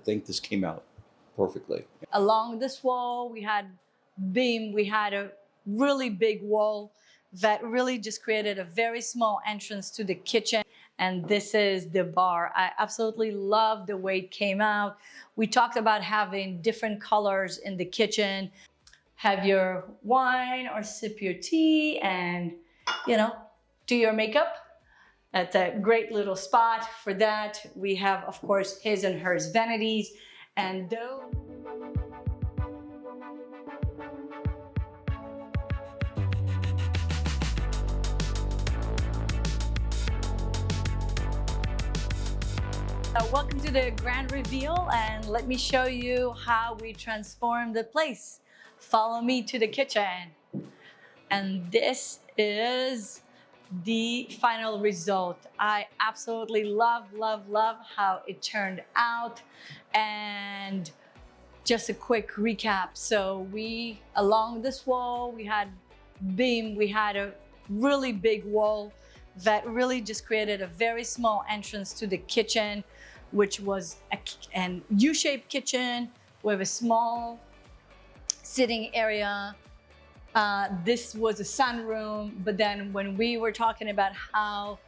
think this came out perfectly. Along this wall, we had a really big wall that really just created a very small entrance to the kitchen. And this is the bar. I absolutely love the way it came out. We talked about having different colors in the kitchen. Have your wine or sip your tea and, do your makeup. That's a great little spot for that. We have, of course, his and hers vanities. And those... Welcome to the grand reveal, and let me show you how we transformed the place. Follow me to the kitchen. And this is the final result. I absolutely love how it turned out. And just a quick recap. So along this wall, we had a really big wall that really just created a very small entrance to the kitchen, which was an U-shaped kitchen with a small sitting area. This was a sunroom, but then when we were talking about how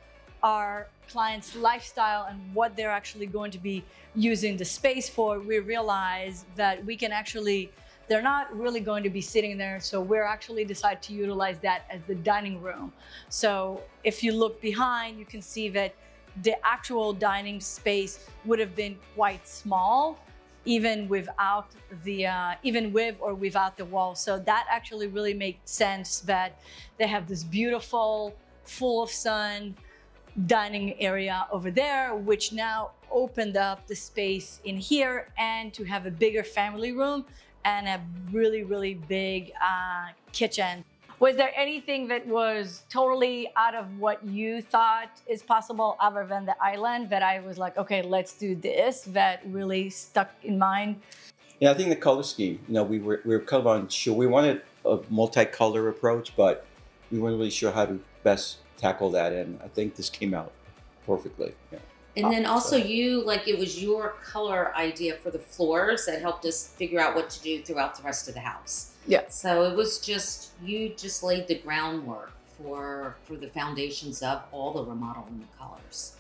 our clients' lifestyle and what they're actually going to be using the space for, we realized that they're not really going to be sitting there, so we're actually decided to utilize that as the dining room. So if you look behind, you can see that the actual dining space would have been quite small, even with or without the wall. So that actually really makes sense that they have this beautiful, full of sun dining area over there, which now opened up the space in here and to have a bigger family room and a really big kitchen. Was there anything that was totally out of what you thought is possible other than the island that I was like, okay, let's do this, that really stuck in mind? Yeah, I think the color scheme, we were kind of unsure. We wanted a multicolor approach, but we weren't really sure how to best tackle that. And I think this came out perfectly. Yeah. And then also it was your color idea for the floors that helped us figure out what to do throughout the rest of the house. Yeah. So it was you just laid the groundwork for the foundations of all the remodel and the colors.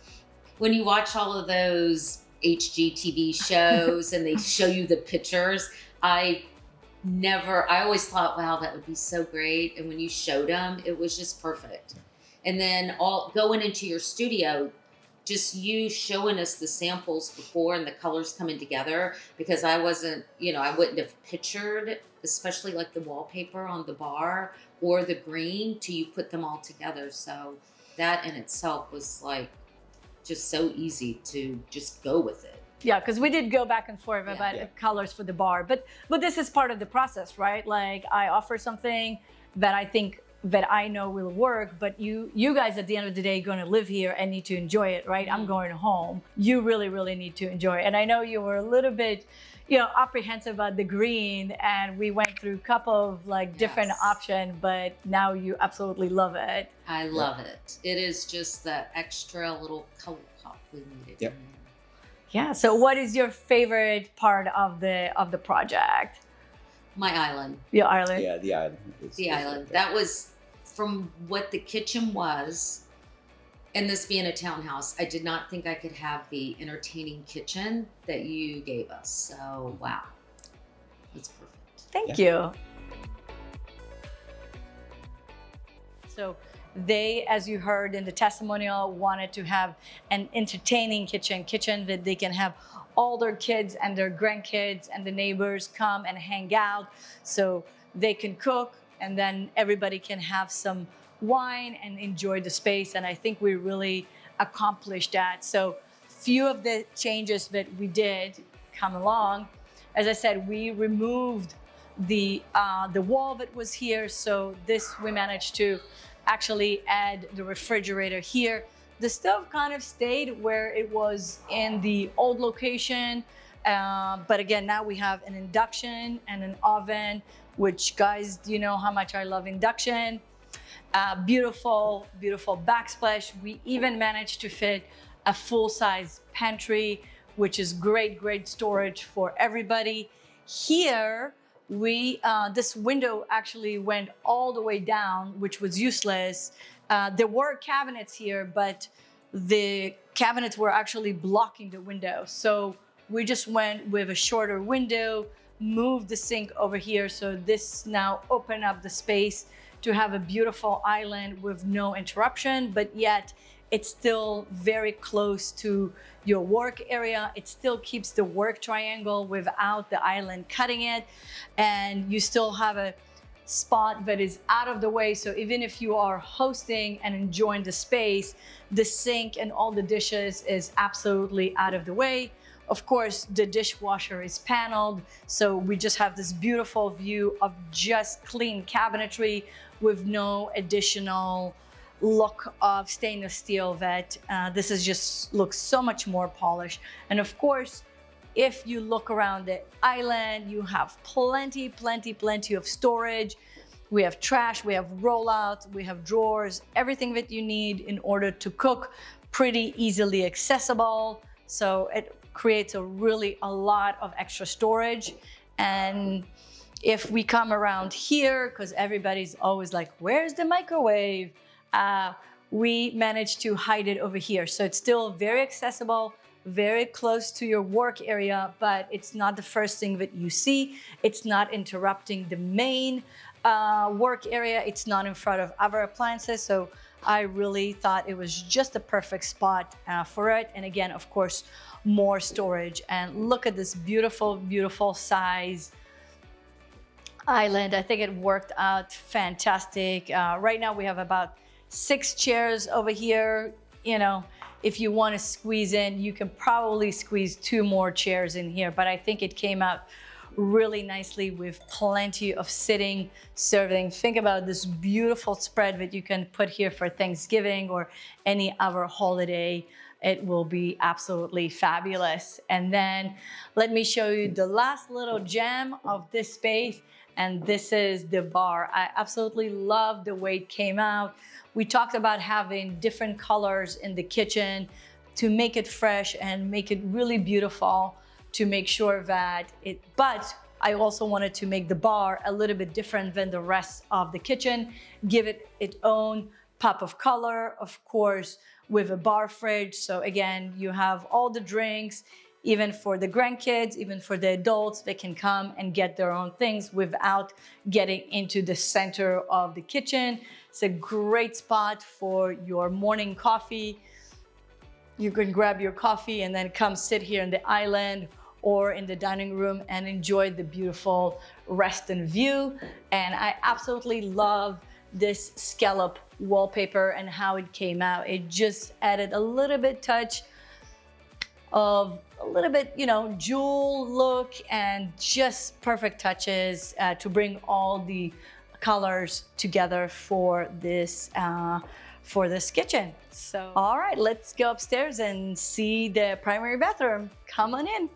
When you watch all of those HGTV shows and they show you the pictures, I always thought, wow, that would be so great. And when you showed them, it was just perfect. And then going into your studio, just you showing us the samples before and the colors coming together, because I wasn't, I wouldn't have pictured, especially like the wallpaper on the bar or the green, till you put them all together. So that in itself was like just so easy to just go with it. Yeah, because we did go back and forth about colors for the bar, but this is part of the process, right? Like I offer something that I know will work, but you guys at the end of the day are going to live here and need to enjoy it, right? I'm going home. You really need to enjoy it. And I know you were a little bit, apprehensive about the green, and we went through a couple of different options, but now you absolutely love it. I love it. It is just the extra little color pop we needed. Yep. Yeah. So what is your favorite part of the project? My island. Your island? Yeah, the island. The island. That was from what the kitchen was, and this being a townhouse, I did not think I could have the entertaining kitchen that you gave us. So, wow. That's perfect. Thank you. So they, as you heard in the testimonial, wanted to have an entertaining kitchen that they can have all their kids and their grandkids and the neighbors come and hang out, so they can cook and then everybody can have some wine and enjoy the space. And I think we really accomplished that. So few of the changes that we did come along. As I said, we removed the wall that was here. So this, we managed to actually add the refrigerator here. The stove kind of stayed where it was in the old location. But again, now we have an induction and an oven, which, guys, you know how much I love induction. Beautiful, beautiful backsplash. We even managed to fit a full-size pantry which is great storage for everybody. Here, this window actually went all the way down, which was useless. There were cabinets here, but the cabinets were actually blocking the window. So we just went with a shorter window, moved the sink over here. So this now opened up the space to have a beautiful island with no interruption, but yet it's still very close to your work area. It still keeps the work triangle without the island cutting it. And you still have a spot that is out of the way. So even if you are hosting and enjoying the space, the sink and all the dishes is absolutely out of the way. Of course, the dishwasher is paneled. So we just have this beautiful view of just clean cabinetry with no additional look of stainless steel that this is just looks so much more polished. And of course, if you look around the island, you have plenty of storage. We have trash, we have rollouts, we have drawers, everything that you need in order to cook, pretty easily accessible. So it creates a lot of extra storage. And if we come around here, because everybody's always like, where's the microwave? We managed to hide it over here. So it's still very accessible, very close to your work area, but it's not the first thing that you see. It's not interrupting the main work area. It's not in front of other appliances. So I really thought it was just the perfect spot for it. And again, of course, more storage. And look at this beautiful size island. I think it worked out fantastic. Right now we have about 6 chairs over here. You know, if you want to squeeze in, you can probably squeeze 2 more chairs in here, but I think it came out really nicely with plenty of sitting, serving. Think about this beautiful spread that you can put here for Thanksgiving or any other holiday. It will be absolutely fabulous. And then let me show you the last little gem of this space. And this is the bar. I absolutely love the way it came out. We talked about having different colors in the kitchen to make it fresh and make it really beautiful, to make sure that but I also wanted to make the bar a little bit different than the rest of the kitchen, give it its own pop of color, of course, with a bar fridge. So again, you have all the drinks, even for the grandkids, even for the adults, they can come and get their own things without getting into the center of the kitchen. It's a great spot for your morning coffee. You can grab your coffee and then come sit here in the island or in the dining room and enjoy the beautiful rest and view. And I absolutely love this scallop wallpaper and how it came out. It just added a little bit touch of a little bit, you know, jewel look and just perfect touches to bring all the colors together for this kitchen. So, all right, let's go upstairs and see the primary bathroom. Come on in.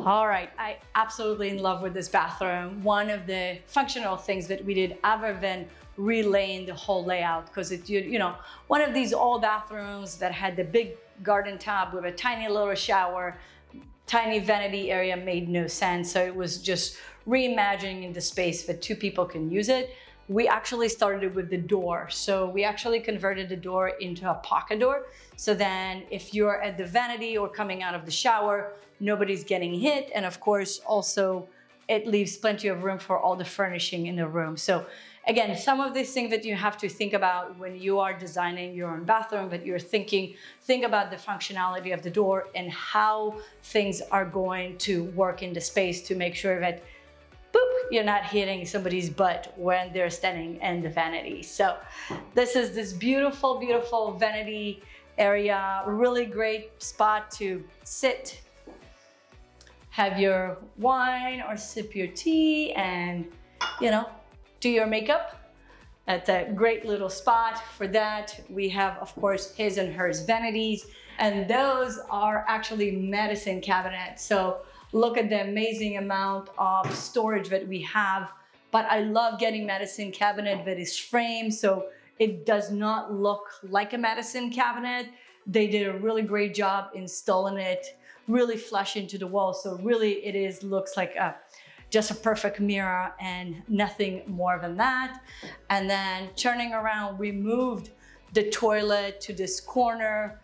All right, I absolutely in love with this bathroom. One of the functional things that we did other than relaying the whole layout, because it, you know, one of these old bathrooms that had the big garden tub with a tiny little shower, tiny vanity area made no sense. So it was just reimagining the space that 2 people can use it. We actually started with the door. So we actually converted the door into a pocket door. So then if you're at the vanity or coming out of the shower, nobody's getting hit. And of course, also it leaves plenty of room for all the furnishing in the room. So again, some of these things that you have to think about when you are designing your own bathroom, that you're think about the functionality of the door and how things are going to work in the space to make sure that you're not hitting somebody's butt when they're standing in the vanity. So this is this beautiful vanity area, really great spot to sit, have your wine or sip your tea and, you know, do your makeup. That's a great little spot for that. We have, of course, his and hers vanities, and those are actually medicine cabinets. So look at the amazing amount of storage that we have. But I love getting medicine cabinet that is framed, so it does not look like a medicine cabinet. They did a really great job installing it, really flush into the wall. So really looks like just a perfect mirror and nothing more than that. And then turning around, we moved the toilet to this corner.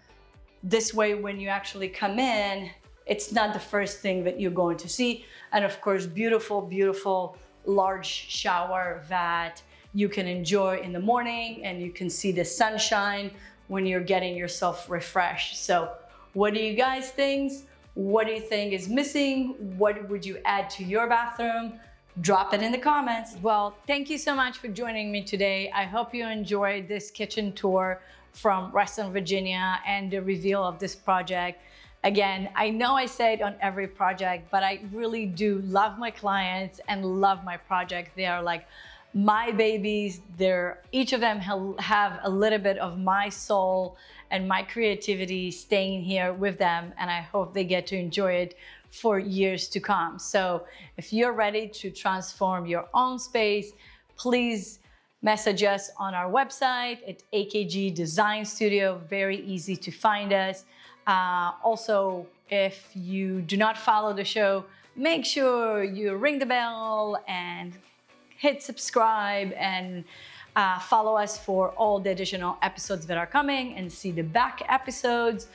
This way, when you actually come in, it's not the first thing that you're going to see. And of course, beautiful, beautiful large shower that you can enjoy in the morning, and you can see the sunshine when you're getting yourself refreshed. So what do you guys think? What do you think is missing? What would you add to your bathroom? Drop it in the comments. Well, thank you so much for joining me today. I hope you enjoyed this kitchen tour from Western Virginia and the reveal of this project. Again, I know I say it on every project, but I really do love my clients and love my project. They are like my babies. Each of them have a little bit of my soul and my creativity staying here with them, and I hope they get to enjoy it for years to come. So if you're ready to transform your own space, please message us on our website at AKG Design Studio. Very easy to find us. Also, if you do not follow the show, make sure you ring the bell and hit subscribe and follow us for all the additional episodes that are coming and see the back episodes.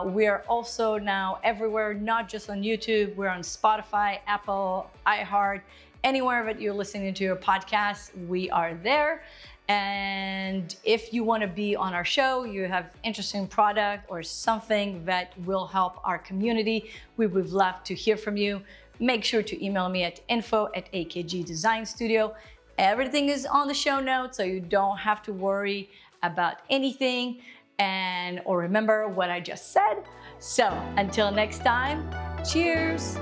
We are also now everywhere, not just on YouTube. We're on Spotify, Apple, iHeart, anywhere that you're listening to your podcast, we are there. And if you want to be on our show, you have interesting product or something that will help our community, we would love to hear from you. Make sure to email me at info@AKG Design Studio. Everything is on the show notes, so you don't have to worry about anything or remember what I just said. So until next time, cheers.